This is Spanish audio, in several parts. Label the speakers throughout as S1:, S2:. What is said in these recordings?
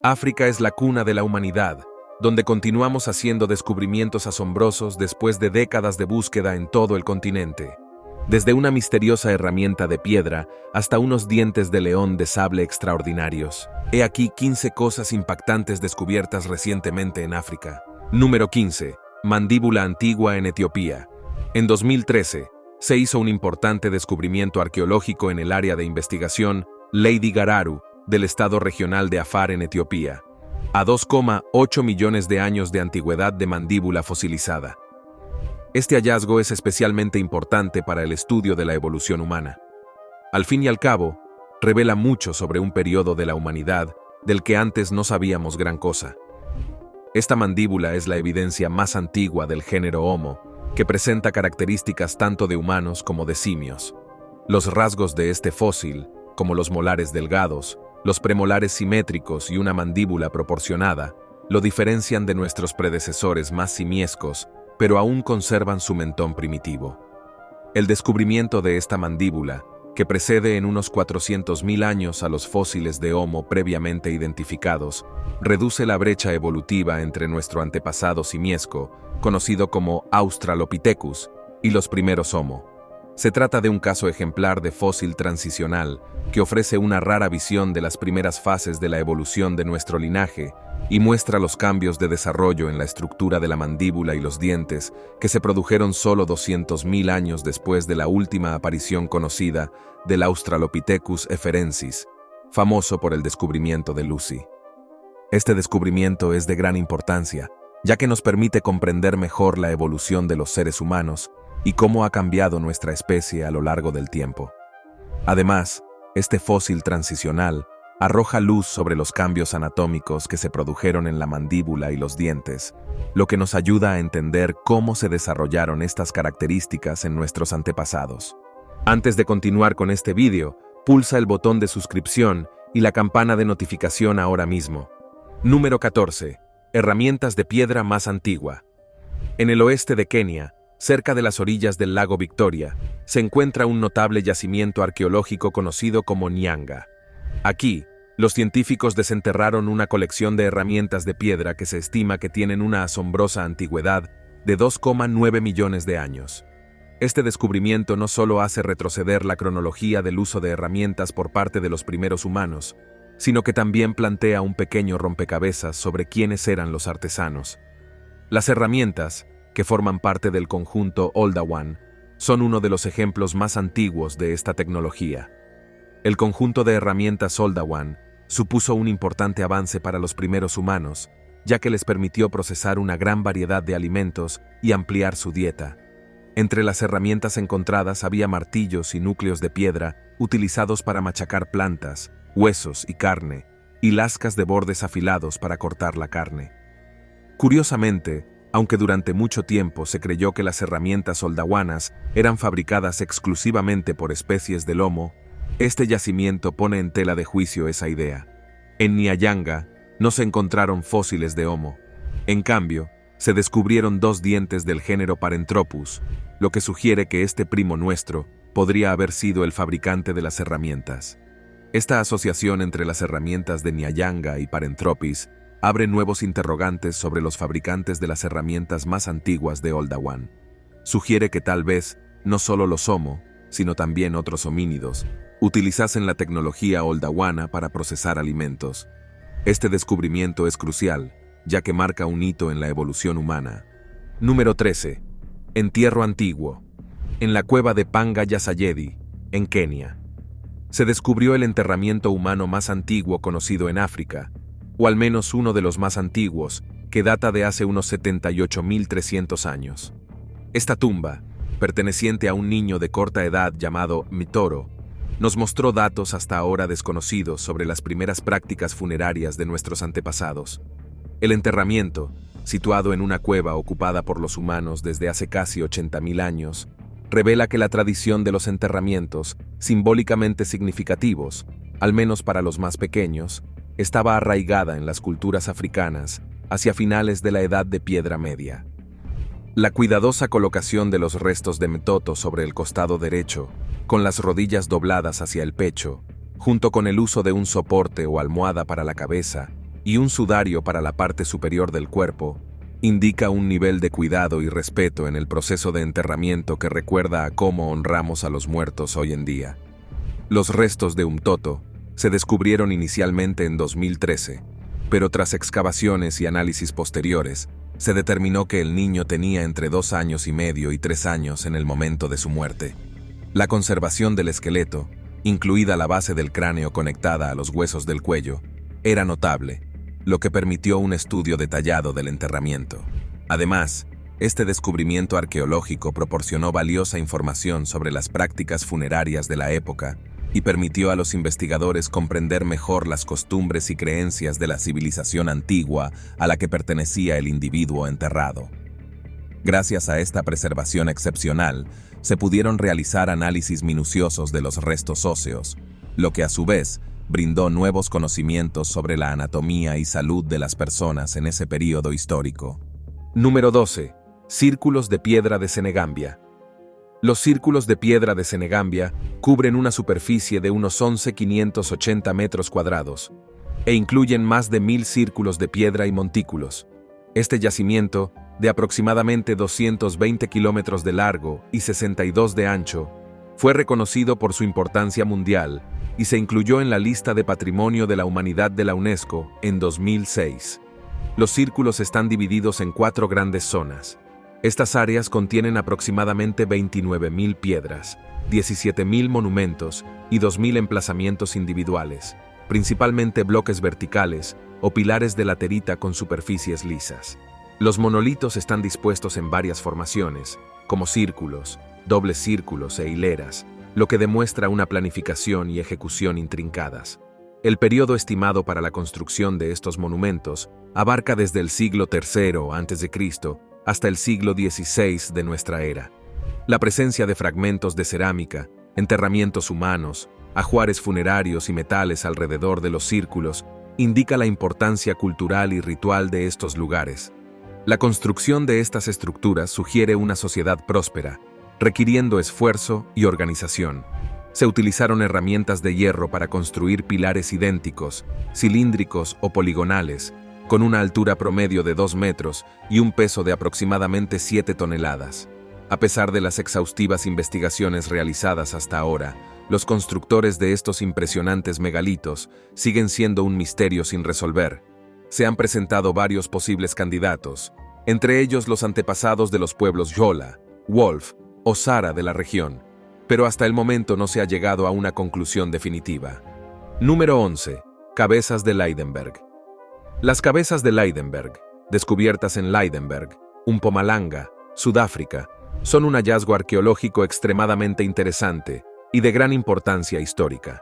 S1: África es la cuna de la humanidad, donde continuamos haciendo descubrimientos asombrosos después de décadas de búsqueda en todo el continente. Desde una misteriosa herramienta de piedra hasta unos dientes de león de sable extraordinarios. He aquí 15 cosas impactantes descubiertas recientemente en África. Número 15. Mandíbula antigua en Etiopía. En 2013, se hizo un importante descubrimiento arqueológico en el área de investigación Lady Gararu, del estado regional de Afar en Etiopía, a 2,8 millones de años de antigüedad de mandíbula fosilizada. Este hallazgo es especialmente importante para el estudio de la evolución humana. Al fin y al cabo, revela mucho sobre un periodo de la humanidad del que antes no sabíamos gran cosa. Esta mandíbula es la evidencia más antigua del género Homo, que presenta características tanto de humanos como de simios. Los rasgos de este fósil, como los molares delgados, los premolares simétricos y una mandíbula proporcionada, lo diferencian de nuestros predecesores más simiescos, pero aún conservan su mentón primitivo. El descubrimiento de esta mandíbula, que precede en unos 400.000 años a los fósiles de Homo previamente identificados, reduce la brecha evolutiva entre nuestro antepasado simiesco, conocido como Australopithecus, y los primeros Homo. Se trata de un caso ejemplar de fósil transicional que ofrece una rara visión de las primeras fases de la evolución de nuestro linaje y muestra los cambios de desarrollo en la estructura de la mandíbula y los dientes que se produjeron solo 200.000 años después de la última aparición conocida del Australopithecus eferensis, famoso por el descubrimiento de Lucy. Este descubrimiento es de gran importancia, ya que nos permite comprender mejor la evolución de los seres humanos y cómo ha cambiado nuestra especie a lo largo del tiempo. Además, este fósil transicional arroja luz sobre los cambios anatómicos que se produjeron en la mandíbula y los dientes, lo que nos ayuda a entender cómo se desarrollaron estas características en nuestros antepasados. Antes de continuar con este vídeo, pulsa el botón de suscripción y la campana de notificación ahora mismo. Número 14. Herramientas de piedra más antigua. En el oeste de Kenia, cerca de las orillas del lago Victoria, se encuentra un notable yacimiento arqueológico conocido como Nyanga. Aquí, los científicos desenterraron una colección de herramientas de piedra que se estima que tienen una asombrosa antigüedad de 2,9 millones de años. Este descubrimiento no solo hace retroceder la cronología del uso de herramientas por parte de los primeros humanos, sino que también plantea un pequeño rompecabezas sobre quiénes eran los artesanos. Las herramientas, que forman parte del conjunto Oldowan, son uno de los ejemplos más antiguos de esta tecnología. El conjunto de herramientas Oldowan supuso un importante avance para los primeros humanos, ya que les permitió procesar una gran variedad de alimentos y ampliar su dieta. Entre las herramientas encontradas había martillos y núcleos de piedra utilizados para machacar plantas, huesos y carne, y lascas de bordes afilados para cortar la carne. Curiosamente, aunque durante mucho tiempo se creyó que las herramientas oldowanas eran fabricadas exclusivamente por especies del Homo, este yacimiento pone en tela de juicio esa idea. En Nyanga no se encontraron fósiles de Homo. En cambio, se descubrieron 2 dientes del género Paranthropus, lo que sugiere que este primo nuestro podría haber sido el fabricante de las herramientas. Esta asociación entre las herramientas de Nyanga y Paranthropus abre nuevos interrogantes sobre los fabricantes de las herramientas más antiguas de Oldowan. Sugiere que tal vez no solo los Homo, sino también otros homínidos, utilizasen la tecnología oldowana para procesar alimentos. Este descubrimiento es crucial, ya que marca un hito en la evolución humana. Número 13. Entierro antiguo. En la cueva de Panga Yasayedi, en Kenia, se descubrió el enterramiento humano más antiguo conocido en África, o al menos uno de los más antiguos, que data de hace unos 78.300 años. Esta tumba, perteneciente a un niño de corta edad llamado Mitoro, nos mostró datos hasta ahora desconocidos sobre las primeras prácticas funerarias de nuestros antepasados. El enterramiento, situado en una cueva ocupada por los humanos desde hace casi 80.000 años, revela que la tradición de los enterramientos, simbólicamente significativos, al menos para los más pequeños, estaba arraigada en las culturas africanas hacia finales de la Edad de Piedra Media. La cuidadosa colocación de los restos de Metoto sobre el costado derecho, con las rodillas dobladas hacia el pecho, junto con el uso de un soporte o almohada para la cabeza, y un sudario para la parte superior del cuerpo, indica un nivel de cuidado y respeto en el proceso de enterramiento que recuerda a cómo honramos a los muertos hoy en día. Los restos de Umtoto se descubrieron inicialmente en 2013, pero tras excavaciones y análisis posteriores, se determinó que el niño tenía entre 2 años y medio y 3 años en el momento de su muerte. La conservación del esqueleto, incluida la base del cráneo conectada a los huesos del cuello, era notable, lo que permitió un estudio detallado del enterramiento. Además, este descubrimiento arqueológico proporcionó valiosa información sobre las prácticas funerarias de la época y permitió a los investigadores comprender mejor las costumbres y creencias de la civilización antigua a la que pertenecía el individuo enterrado. Gracias a esta preservación excepcional, se pudieron realizar análisis minuciosos de los restos óseos, lo que a su vez brindó nuevos conocimientos sobre la anatomía y salud de las personas en ese período histórico. Número 12. Círculos de piedra de Senegambia. Los círculos de piedra de Senegambia cubren una superficie de unos 11.580 metros cuadrados e incluyen más de 1.000 círculos de piedra y montículos. Este yacimiento, de aproximadamente 220 kilómetros de largo y 62 de ancho, fue reconocido por su importancia mundial y se incluyó en la lista de Patrimonio de la Humanidad de la UNESCO en 2006. Los círculos están divididos en 4 grandes zonas. Estas áreas contienen aproximadamente 29.000 piedras, 17.000 monumentos y 2.000 emplazamientos individuales, principalmente bloques verticales o pilares de laterita con superficies lisas. Los monolitos están dispuestos en varias formaciones, como círculos, dobles círculos e hileras, lo que demuestra una planificación y ejecución intrincadas. El periodo estimado para la construcción de estos monumentos abarca desde el siglo III a.C. hasta el siglo XVI de nuestra era. La presencia de fragmentos de cerámica, enterramientos humanos, ajuares funerarios y metales alrededor de los círculos indica la importancia cultural y ritual de estos lugares. La construcción de estas estructuras sugiere una sociedad próspera, requiriendo esfuerzo y organización. Se utilizaron herramientas de hierro para construir pilares idénticos, cilíndricos o poligonales, con una altura promedio de 2 metros y un peso de aproximadamente 7 toneladas. A pesar de las exhaustivas investigaciones realizadas hasta ahora, los constructores de estos impresionantes megalitos siguen siendo un misterio sin resolver. Se han presentado varios posibles candidatos, entre ellos los antepasados de los pueblos Yola, Wolf o Sara de la región, pero hasta el momento no se ha llegado a una conclusión definitiva. Número 11. Cabezas de Lydenberg. Las cabezas de Lydenberg, descubiertas en Lydenberg, Mpumalanga, Sudáfrica, son un hallazgo arqueológico extremadamente interesante y de gran importancia histórica.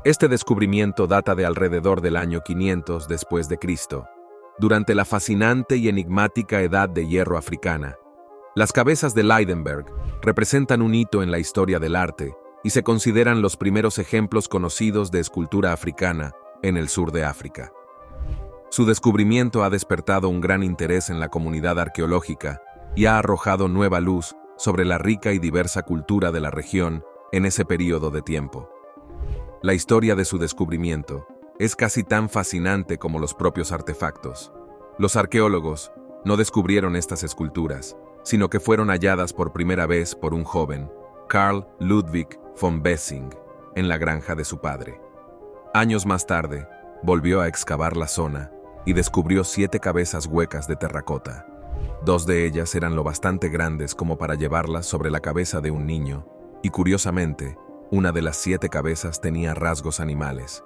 S1: Este descubrimiento data de alrededor del año 500 después de Cristo, durante la fascinante y enigmática Edad de Hierro africana. Las cabezas de Lydenberg representan un hito en la historia del arte y se consideran los primeros ejemplos conocidos de escultura africana en el sur de África. Su descubrimiento ha despertado un gran interés en la comunidad arqueológica y ha arrojado nueva luz sobre la rica y diversa cultura de la región en ese periodo de tiempo. La historia de su descubrimiento es casi tan fascinante como los propios artefactos. Los arqueólogos no descubrieron estas esculturas, sino que fueron halladas por primera vez por un joven, Carl Ludwig von Bessing, en la granja de su padre. Años más tarde, volvió a excavar la zona y descubrió 7 cabezas huecas de terracota. 2 de ellas eran lo bastante grandes como para llevarlas sobre la cabeza de un niño, y curiosamente, una de las 7 cabezas tenía rasgos animales.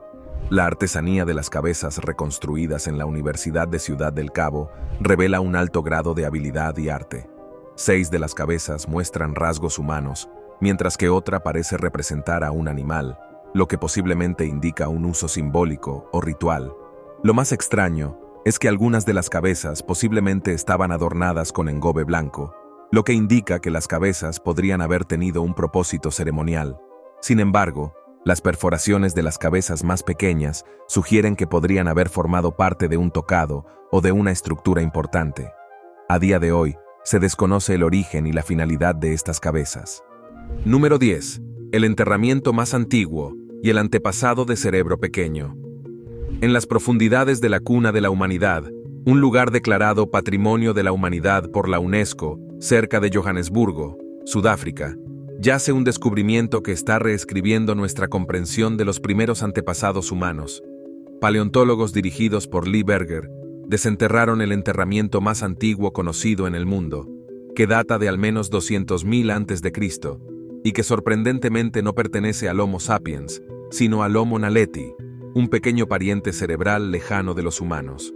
S1: La artesanía de las cabezas reconstruidas en la Universidad de Ciudad del Cabo revela un alto grado de habilidad y arte. 6 de las cabezas muestran rasgos humanos, mientras que otra parece representar a un animal, lo que posiblemente indica un uso simbólico o ritual. Lo más extraño es que algunas de las cabezas posiblemente estaban adornadas con engobe blanco, lo que indica que las cabezas podrían haber tenido un propósito ceremonial. Sin embargo, las perforaciones de las cabezas más pequeñas sugieren que podrían haber formado parte de un tocado o de una estructura importante. A día de hoy, se desconoce el origen y la finalidad de estas cabezas. Número 10. El enterramiento más antiguo y el antepasado de Cerebro Pequeño. En las profundidades de la cuna de la humanidad, un lugar declarado Patrimonio de la Humanidad por la UNESCO, cerca de Johannesburgo, Sudáfrica, yace un descubrimiento que está reescribiendo nuestra comprensión de los primeros antepasados humanos. Paleontólogos dirigidos por Lee Berger desenterraron el enterramiento más antiguo conocido en el mundo, que data de al menos 200.000 a.C., y que sorprendentemente no pertenece al Homo sapiens, sino al Homo naledi, un pequeño pariente cerebral lejano de los humanos.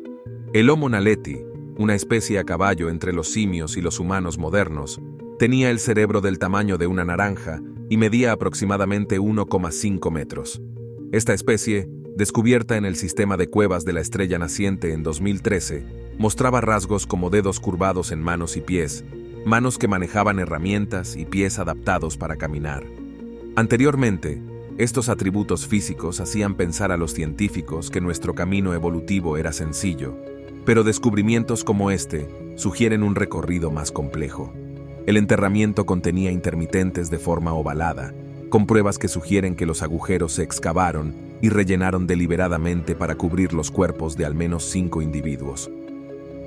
S1: El Homo naledi, una especie a caballo entre los simios y los humanos modernos, tenía el cerebro del tamaño de una naranja y medía aproximadamente 1,5 metros. Esta especie, descubierta en el sistema de cuevas de la Estrella Naciente en 2013, mostraba rasgos como dedos curvados en manos y pies, manos que manejaban herramientas y pies adaptados para caminar. Anteriormente, estos atributos físicos hacían pensar a los científicos que nuestro camino evolutivo era sencillo, pero descubrimientos como este sugieren un recorrido más complejo. El enterramiento contenía intermitentes de forma ovalada, con pruebas que sugieren que los agujeros se excavaron y rellenaron deliberadamente para cubrir los cuerpos de al menos 5 individuos.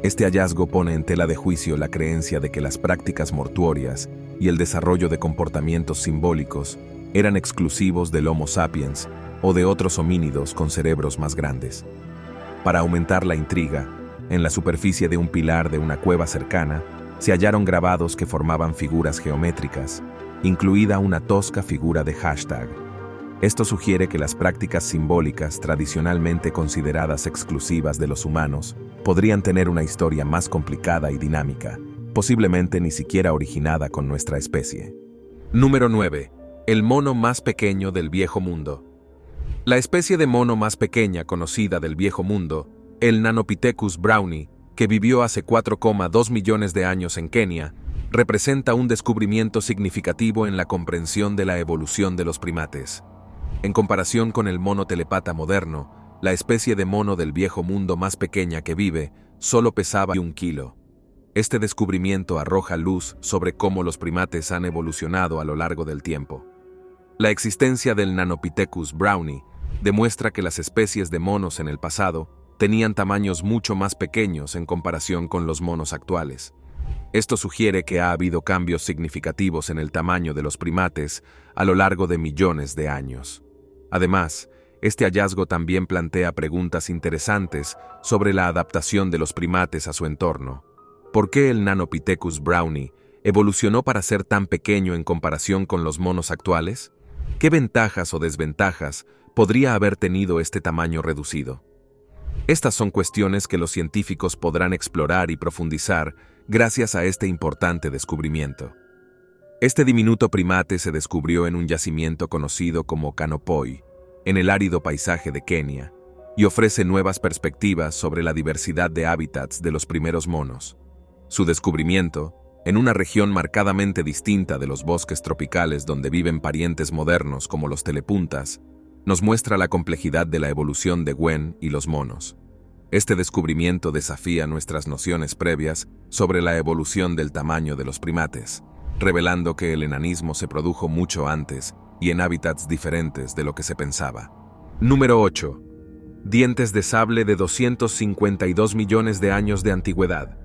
S1: Este hallazgo pone en tela de juicio la creencia de que las prácticas mortuorias y el desarrollo de comportamientos simbólicos eran exclusivos del Homo sapiens o de otros homínidos con cerebros más grandes. Para aumentar la intriga, en la superficie de un pilar de una cueva cercana, se hallaron grabados que formaban figuras geométricas, incluida una tosca figura de hashtag. Esto sugiere que las prácticas simbólicas tradicionalmente consideradas exclusivas de los humanos podrían tener una historia más complicada y dinámica, posiblemente ni siquiera originada con nuestra especie. Número 9. El mono más pequeño del Viejo Mundo. La especie de mono más pequeña conocida del Viejo Mundo, el Nanopithecus browni, que vivió hace 4,2 millones de años en Kenia, representa un descubrimiento significativo en la comprensión de la evolución de los primates. En comparación con el mono telepata moderno, la especie de mono del Viejo Mundo más pequeña que vive solo pesaba 1 kilo. Este descubrimiento arroja luz sobre cómo los primates han evolucionado a lo largo del tiempo. La existencia del Nanopithecus browni demuestra que las especies de monos en el pasado tenían tamaños mucho más pequeños en comparación con los monos actuales. Esto sugiere que ha habido cambios significativos en el tamaño de los primates a lo largo de millones de años. Además, este hallazgo también plantea preguntas interesantes sobre la adaptación de los primates a su entorno. ¿Por qué el Nanopithecus browni evolucionó para ser tan pequeño en comparación con los monos actuales? ¿Qué ventajas o desventajas podría haber tenido este tamaño reducido? Estas son cuestiones que los científicos podrán explorar y profundizar gracias a este importante descubrimiento. Este diminuto primate se descubrió en un yacimiento conocido como Kanopoi, en el árido paisaje de Kenia, y ofrece nuevas perspectivas sobre la diversidad de hábitats de los primeros monos. Su descubrimiento, en una región marcadamente distinta de los bosques tropicales donde viven parientes modernos como los telepuntas, nos muestra la complejidad de la evolución de Gwen y los monos. Este descubrimiento desafía nuestras nociones previas sobre la evolución del tamaño de los primates, revelando que el enanismo se produjo mucho antes y en hábitats diferentes de lo que se pensaba. Número 8. Dientes de sable de 252 millones de años de antigüedad.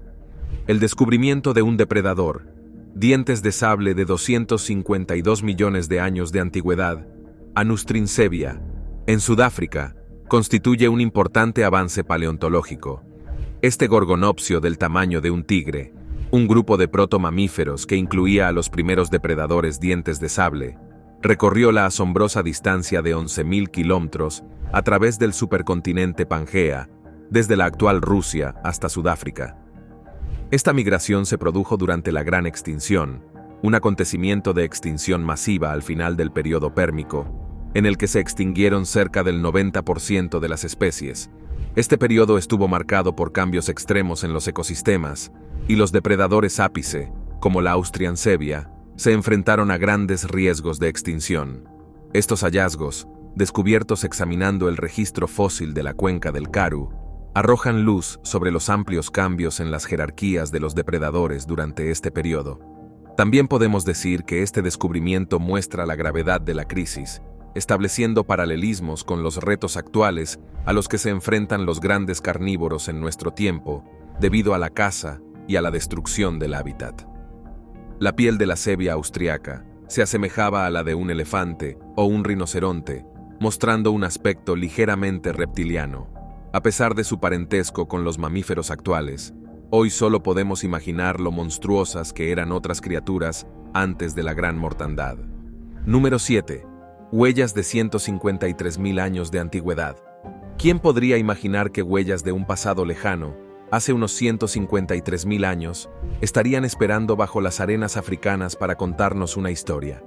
S1: El descubrimiento de un depredador, dientes de sable de 252 millones de años de antigüedad, Anus trinsevia, en Sudáfrica, constituye un importante avance paleontológico. Este gorgonopsio del tamaño de un tigre, un grupo de protomamíferos que incluía a los primeros depredadores dientes de sable, recorrió la asombrosa distancia de 11.000 kilómetros a través del supercontinente Pangea, desde la actual Rusia hasta Sudáfrica. Esta migración se produjo durante la Gran Extinción, un acontecimiento de extinción masiva al final del período pérmico, en el que se extinguieron cerca del 90% de las especies. Este período estuvo marcado por cambios extremos en los ecosistemas, y los depredadores ápice, como la Austriansevia, se enfrentaron a grandes riesgos de extinción. Estos hallazgos, descubiertos examinando el registro fósil de la cuenca del Karoo, arrojan luz sobre los amplios cambios en las jerarquías de los depredadores durante este periodo. También podemos decir que este descubrimiento muestra la gravedad de la crisis estableciendo paralelismos con los retos actuales a los que se enfrentan los grandes carnívoros en nuestro tiempo, debido a la caza y a la destrucción del hábitat. La piel de la cebia austriaca se asemejaba a la de un elefante o un rinoceronte, mostrando un aspecto ligeramente reptiliano. A pesar de su parentesco con los mamíferos actuales, hoy solo podemos imaginar lo monstruosas que eran otras criaturas antes de la gran mortandad. Número 7. Huellas de 153.000 años de antigüedad. ¿Quién podría imaginar que huellas de un pasado lejano, hace unos 153.000 años, estarían esperando bajo las arenas africanas para contarnos una historia?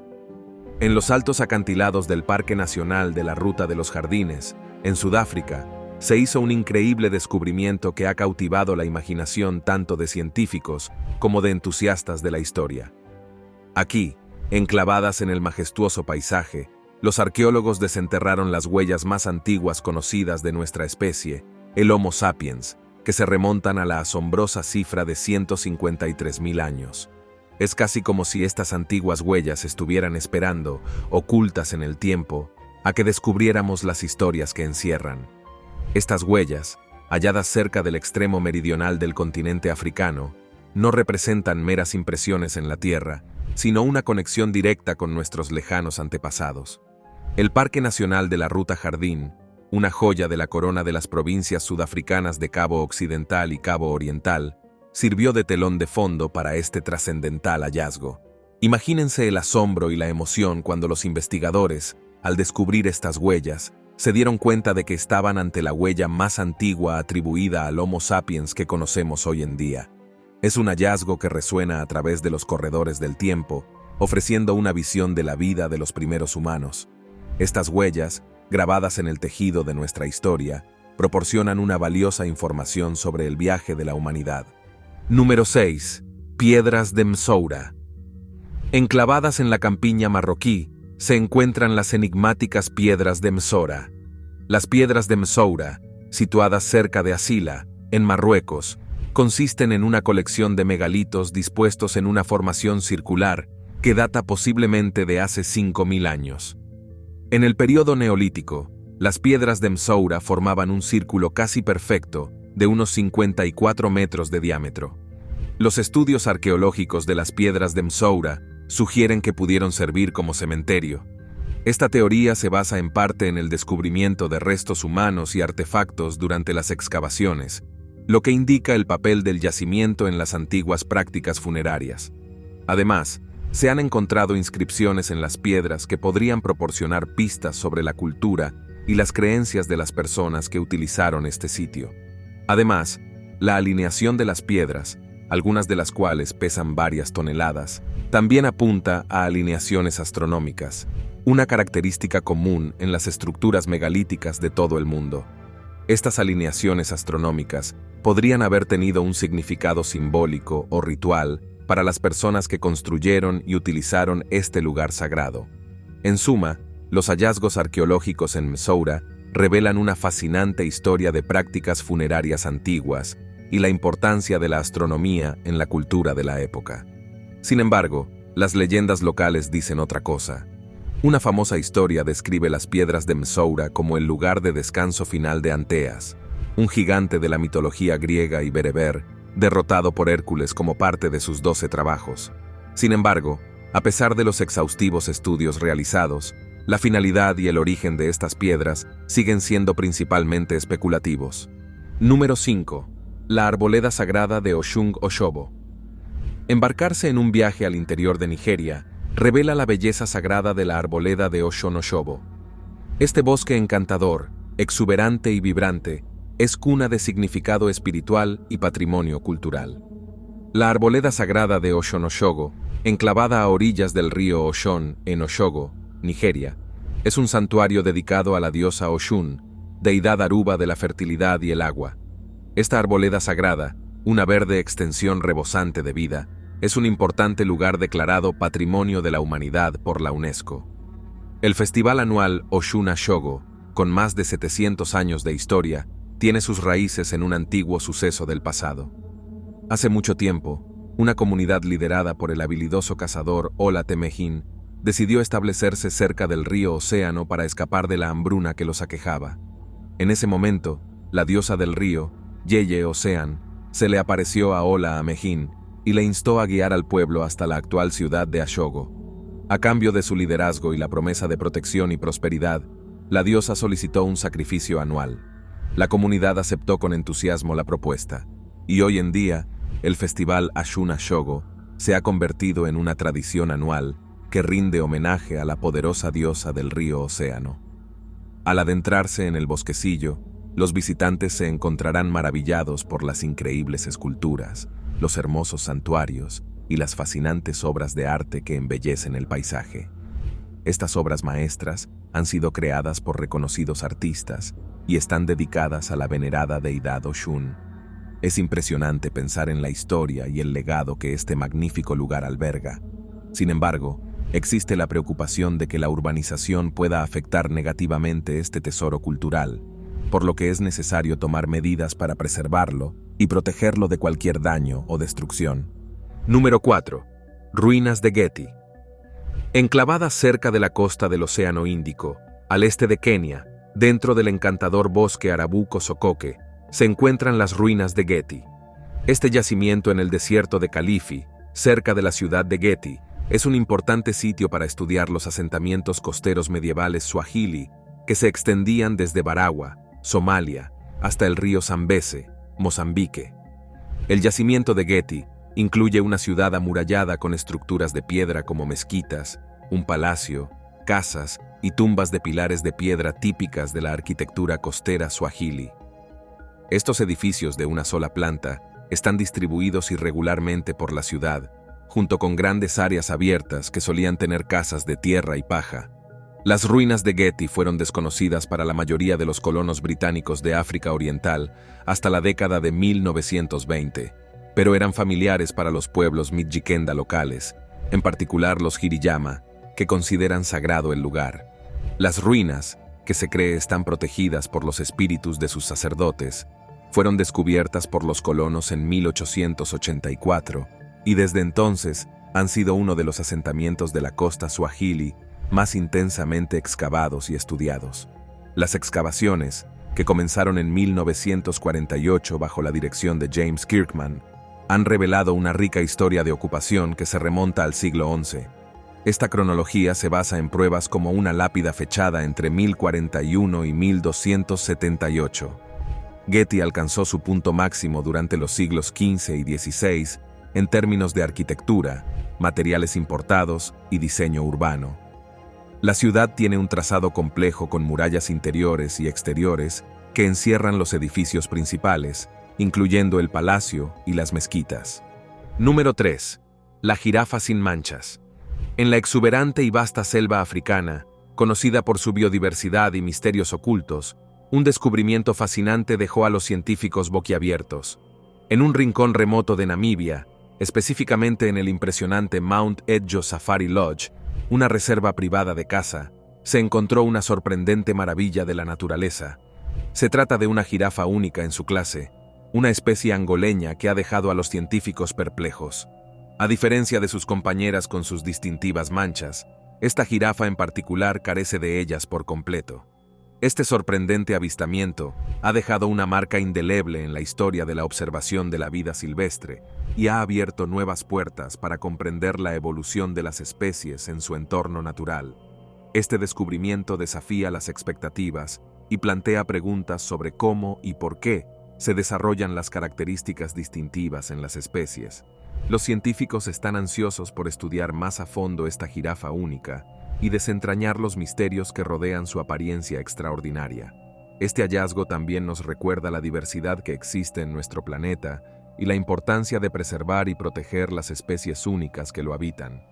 S1: En los altos acantilados del Parque Nacional de la Ruta de los Jardines, en Sudáfrica, se hizo un increíble descubrimiento que ha cautivado la imaginación tanto de científicos como de entusiastas de la historia. Aquí, enclavadas en el majestuoso paisaje, los arqueólogos desenterraron las huellas más antiguas conocidas de nuestra especie, el Homo sapiens, que se remontan a la asombrosa cifra de 153.000 años. Es casi como si estas antiguas huellas estuvieran esperando, ocultas en el tiempo, a que descubriéramos las historias que encierran. Estas huellas, halladas cerca del extremo meridional del continente africano, no representan meras impresiones en la Tierra, sino una conexión directa con nuestros lejanos antepasados. El Parque Nacional de la Ruta Jardín, una joya de la corona de las provincias sudafricanas de Cabo Occidental y Cabo Oriental, sirvió de telón de fondo para este trascendental hallazgo. Imagínense el asombro y la emoción cuando los investigadores, al descubrir estas huellas, se dieron cuenta de que estaban ante la huella más antigua atribuida al Homo sapiens que conocemos hoy en día. Es un hallazgo que resuena a través de los corredores del tiempo, ofreciendo una visión de la vida de los primeros humanos. Estas huellas, grabadas en el tejido de nuestra historia, proporcionan una valiosa información sobre el viaje de la humanidad. Número 6. Piedras de Msoura. Enclavadas en la campiña marroquí, se encuentran las enigmáticas piedras de Msoura. Las piedras de Msoura, situadas cerca de Asila, en Marruecos, consisten en una colección de megalitos dispuestos en una formación circular que data posiblemente de hace 5.000 años. En el período neolítico, las piedras de Msoura formaban un círculo casi perfecto de unos 54 metros de diámetro. Los estudios arqueológicos de las piedras de Msoura sugieren que pudieron servir como cementerio. Esta teoría se basa en parte en el descubrimiento de restos humanos y artefactos durante las excavaciones, lo que indica el papel del yacimiento en las antiguas prácticas funerarias. Además, se han encontrado inscripciones en las piedras que podrían proporcionar pistas sobre la cultura y las creencias de las personas que utilizaron este sitio. Además, la alineación de las piedras, algunas de las cuales pesan varias toneladas, también apunta a alineaciones astronómicas, una característica común en las estructuras megalíticas de todo el mundo. Estas alineaciones astronómicas podrían haber tenido un significado simbólico o ritual para las personas que construyeron y utilizaron este lugar sagrado. En suma, los hallazgos arqueológicos en Msoura revelan una fascinante historia de prácticas funerarias antiguas y la importancia de la astronomía en la cultura de la época. Sin embargo, las leyendas locales dicen otra cosa. Una famosa historia describe las piedras de Msoura como el lugar de descanso final de Anteas, un gigante de la mitología griega y bereber, derrotado por Hércules como parte de sus 12 trabajos. Sin embargo, a pesar de los exhaustivos estudios realizados, la finalidad y el origen de estas piedras siguen siendo principalmente especulativos. Número 5. La arboleda sagrada de Oshun-Osogbo. Embarcarse en un viaje al interior de Nigeria revela la belleza sagrada de la arboleda de Oshun-Osogbo. Este bosque encantador, exuberante y vibrante, es cuna de significado espiritual y patrimonio cultural. La arboleda sagrada de Oshun-Osogbo, enclavada a orillas del río Oshun en Osogbo, Nigeria, es un santuario dedicado a la diosa Oshun, deidad aruba de la fertilidad y el agua. Esta arboleda sagrada, una verde extensión rebosante de vida, es un importante lugar declarado Patrimonio de la Humanidad por la UNESCO. El festival anual Oshun-Osogbo, con más de 700 años de historia, tiene sus raíces en un antiguo suceso del pasado. Hace mucho tiempo, una comunidad liderada por el habilidoso cazador Ola Temejin decidió establecerse cerca del río Océano para escapar de la hambruna que los aquejaba. En ese momento, la diosa del río, Yeye Ocean, se le apareció a Ola Amejín y le instó a guiar al pueblo hasta la actual ciudad de Ashogo. A cambio de su liderazgo y la promesa de protección y prosperidad, la diosa solicitó un sacrificio anual. La comunidad aceptó con entusiasmo la propuesta, y hoy en día, el festival Ashun Ashogo se ha convertido en una tradición anual que rinde homenaje a la poderosa diosa del río Océano. Al adentrarse en el bosquecillo, los visitantes se encontrarán maravillados por las increíbles esculturas, los hermosos santuarios y las fascinantes obras de arte que embellecen el paisaje. Estas obras maestras han sido creadas por reconocidos artistas y están dedicadas a la venerada deidad Oshun. Es impresionante pensar en la historia y el legado que este magnífico lugar alberga. Sin embargo, existe la preocupación de que la urbanización pueda afectar negativamente este tesoro cultural, por lo que es necesario tomar medidas para preservarlo y protegerlo de cualquier daño o destrucción. Número 4. Ruinas de Geti. Enclavadas cerca de la costa del Océano Índico, al este de Kenia, dentro del encantador bosque Arabuko-Sokoke, se encuentran las ruinas de Geti. Este yacimiento en el desierto de Kilifi, cerca de la ciudad de Geti, es un importante sitio para estudiar los asentamientos costeros medievales Swahili que se extendían desde Barawa, Somalia, hasta el río Zambeze, Mozambique. El yacimiento de Geti incluye una ciudad amurallada con estructuras de piedra como mezquitas, un palacio, casas y tumbas de pilares de piedra típicas de la arquitectura costera Swahili. Estos edificios de una sola planta están distribuidos irregularmente por la ciudad, junto con grandes áreas abiertas que solían tener casas de tierra y paja. Las ruinas de Geti fueron desconocidas para la mayoría de los colonos británicos de África Oriental hasta la década de 1920, pero eran familiares para los pueblos Mijikenda locales, en particular los Hiriyama, que consideran sagrado el lugar. Las ruinas, que se cree están protegidas por los espíritus de sus sacerdotes, fueron descubiertas por los colonos en 1884 y desde entonces han sido uno de los asentamientos de la costa Swahili más intensamente excavados y estudiados. Las excavaciones, que comenzaron en 1948 bajo la dirección de James Kirkman, han revelado una rica historia de ocupación que se remonta al siglo XI. Esta cronología se basa en pruebas como una lápida fechada entre 1041 y 1278. Geti alcanzó su punto máximo durante los siglos XV y XVI en términos de arquitectura, materiales importados y diseño urbano. La ciudad tiene un trazado complejo con murallas interiores y exteriores que encierran los edificios principales, incluyendo el palacio y las mezquitas. Número 3. La jirafa sin manchas. En la exuberante y vasta selva africana, conocida por su biodiversidad y misterios ocultos, un descubrimiento fascinante dejó a los científicos boquiabiertos. En un rincón remoto de Namibia, específicamente en el impresionante Mount Edjo Safari Lodge, una reserva privada de caza, se encontró una sorprendente maravilla de la naturaleza. Se trata de una jirafa única en su clase, una especie angoleña que ha dejado a los científicos perplejos. A diferencia de sus compañeras con sus distintivas manchas, esta jirafa en particular carece de ellas por completo. Este sorprendente avistamiento ha dejado una marca indeleble en la historia de la observación de la vida silvestre y ha abierto nuevas puertas para comprender la evolución de las especies en su entorno natural. Este descubrimiento desafía las expectativas y plantea preguntas sobre cómo y por qué se desarrollan las características distintivas en las especies. Los científicos están ansiosos por estudiar más a fondo esta jirafa única y desentrañar los misterios que rodean su apariencia extraordinaria. Este hallazgo también nos recuerda la diversidad que existe en nuestro planeta y la importancia de preservar y proteger las especies únicas que lo habitan.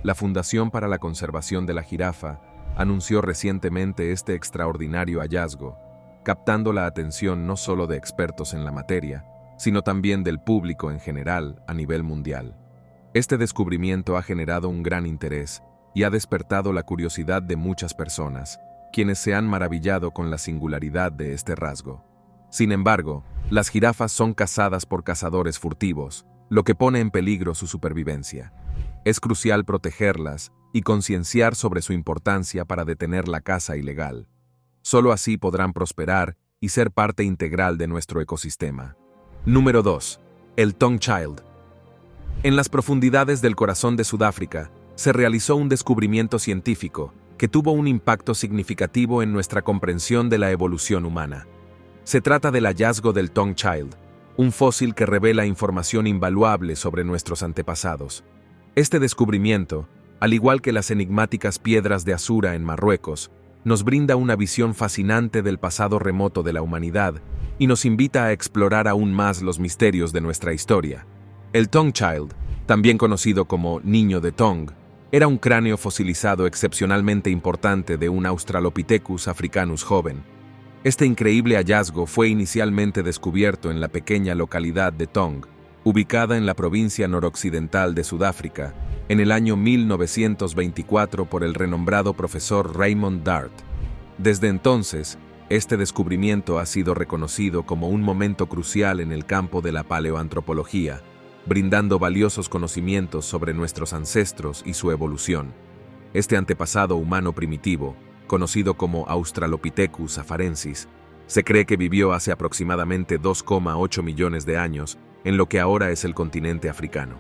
S1: La Fundación para la Conservación de la Jirafa anunció recientemente este extraordinario hallazgo, captando la atención no solo de expertos en la materia, sino también del público en general a nivel mundial. Este descubrimiento ha generado un gran interés y ha despertado la curiosidad de muchas personas, quienes se han maravillado con la singularidad de este rasgo. Sin embargo, las jirafas son cazadas por cazadores furtivos, lo que pone en peligro su supervivencia. Es crucial protegerlas y concienciar sobre su importancia para detener la caza ilegal. Solo así podrán prosperar y ser parte integral de nuestro ecosistema. Número 2. El Taung Child. En las profundidades del corazón de Sudáfrica, se realizó un descubrimiento científico que tuvo un impacto significativo en nuestra comprensión de la evolución humana. Se trata del hallazgo del Taung Child, un fósil que revela información invaluable sobre nuestros antepasados. Este descubrimiento, al igual que las enigmáticas piedras de Asura en Marruecos, nos brinda una visión fascinante del pasado remoto de la humanidad y nos invita a explorar aún más los misterios de nuestra historia. El Taung Child, también conocido como Niño de Taung, era un cráneo fosilizado excepcionalmente importante de un Australopithecus africanus joven. Este increíble hallazgo fue inicialmente descubierto en la pequeña localidad de Taung, ubicada en la provincia noroccidental de Sudáfrica, en el año 1924 por el renombrado profesor Raymond Dart. Desde entonces, este descubrimiento ha sido reconocido como un momento crucial en el campo de la paleoantropología, brindando valiosos conocimientos sobre nuestros ancestros y su evolución. Este antepasado humano primitivo, conocido como Australopithecus afarensis, se cree que vivió hace aproximadamente 2,8 millones de años en lo que ahora es el continente africano.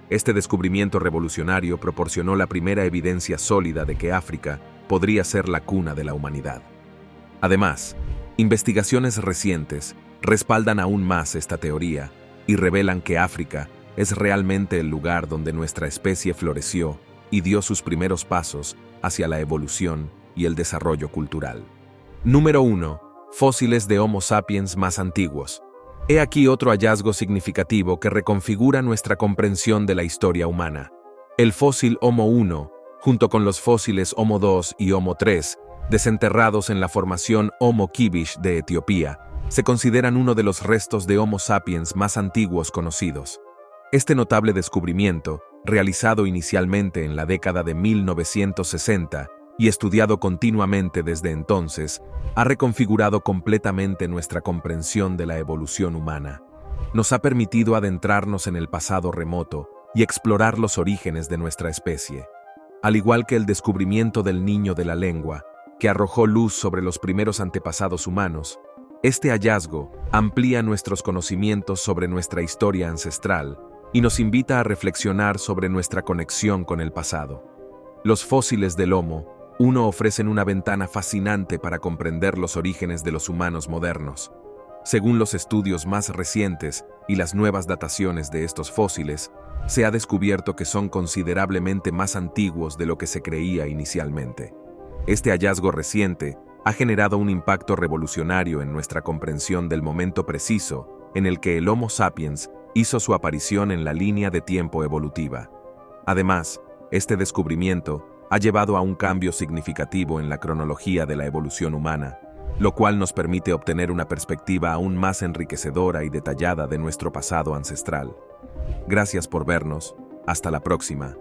S1: Este descubrimiento revolucionario proporcionó la primera evidencia sólida de que África podría ser la cuna de la humanidad. Además, investigaciones recientes respaldan aún más esta teoría y revelan que África es realmente el lugar donde nuestra especie floreció y dio sus primeros pasos hacia la evolución y el desarrollo cultural. Número 1. Fósiles de Homo sapiens más antiguos. He aquí otro hallazgo significativo que reconfigura nuestra comprensión de la historia humana. El fósil Homo 1, junto con los fósiles Homo 2 y Homo 3, desenterrados en la formación Homo Kibish de Etiopía, se consideran uno de los restos de Homo sapiens más antiguos conocidos. Este notable descubrimiento, realizado inicialmente en la década de 1960 y estudiado continuamente desde entonces, ha reconfigurado completamente nuestra comprensión de la evolución humana. Nos ha permitido adentrarnos en el pasado remoto y explorar los orígenes de nuestra especie. Al igual que el descubrimiento del niño de la lengua, que arrojó luz sobre los primeros antepasados humanos, este hallazgo amplía nuestros conocimientos sobre nuestra historia ancestral y nos invita a reflexionar sobre nuestra conexión con el pasado. Los fósiles del Homo 1 ofrecen una ventana fascinante para comprender los orígenes de los humanos modernos. Según los estudios más recientes y las nuevas dataciones de estos fósiles, se ha descubierto que son considerablemente más antiguos de lo que se creía inicialmente. Este hallazgo reciente ha generado un impacto revolucionario en nuestra comprensión del momento preciso en el que el Homo sapiens hizo su aparición en la línea de tiempo evolutiva. Además, este descubrimiento ha llevado a un cambio significativo en la cronología de la evolución humana, lo cual nos permite obtener una perspectiva aún más enriquecedora y detallada de nuestro pasado ancestral. Gracias por vernos. Hasta la próxima.